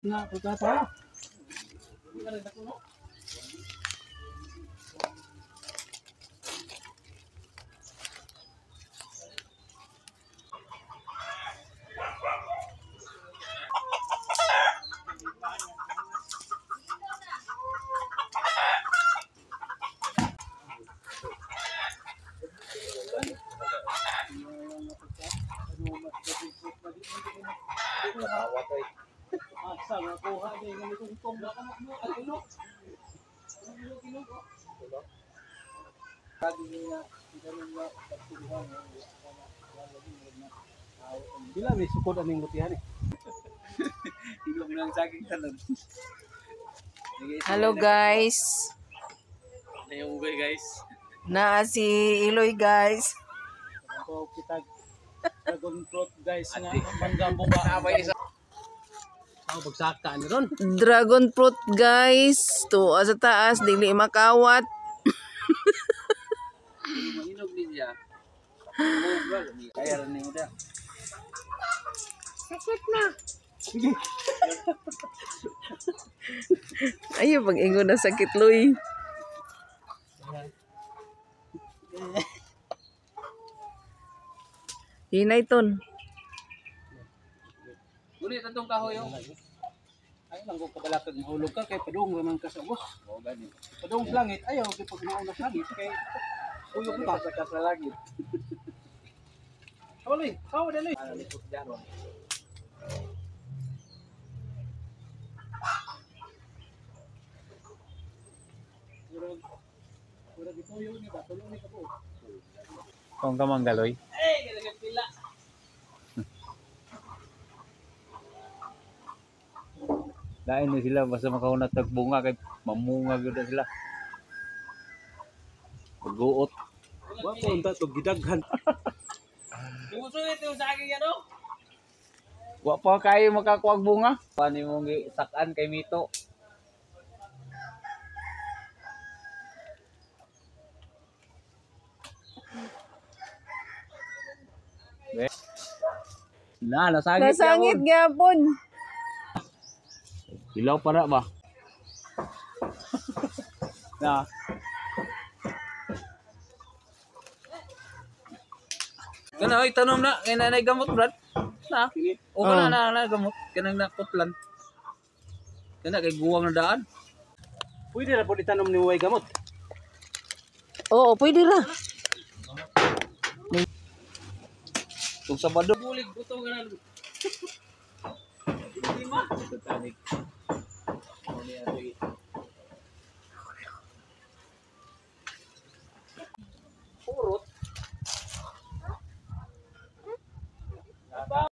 Na pagkatawa. Bila may sukod aming mutihan eh. Hello guys. Nayunggoy guys. Naa si Iloy guys. Ako kitag dragon fruit guys nga manggambong ba. Ako bagsaka ni ron. Dragon fruit guys. Tuwa sa taas, dili makawat. Mahinog din siya. Kaya rin mo da. Sakit na. Ayaw pag-ingon na sakit Loy. Hinay ton. Ngunit atong kahoy yo. Ay lang ko kabalakad mahulog ka kay padung naman ka sa ubos. O gani. Padung sa langit ayaw kay pag nauna sa langit kay ulog ka sa langit. Hawli, hawa dali. Likod diaro. Pura dituyo ni ba tulong ni ka po. Kung ka manggaloy. Eh, gilagay pila. Lain na sila basta makaunat ng bunga kay mamunga gyud na sila. Pagguot. Wa ko unta to gidaghan. Imusungit yung sa akin ano? Wa pa kayo makakuwag bunga. Pani mong sakan kay Mito. Nasangit Nasangit gyapon. Ilaw para ba? Na. Kana oy tanom na kay nanay gamot brad. Na. O kana na gamot kanang nakutlan. Kana kay guwang na daan. Pwede ra po itanom ni Uway gamot. Oo, pwede ra. Kung Sabado Bulig buto ka na. Lima. Titanic.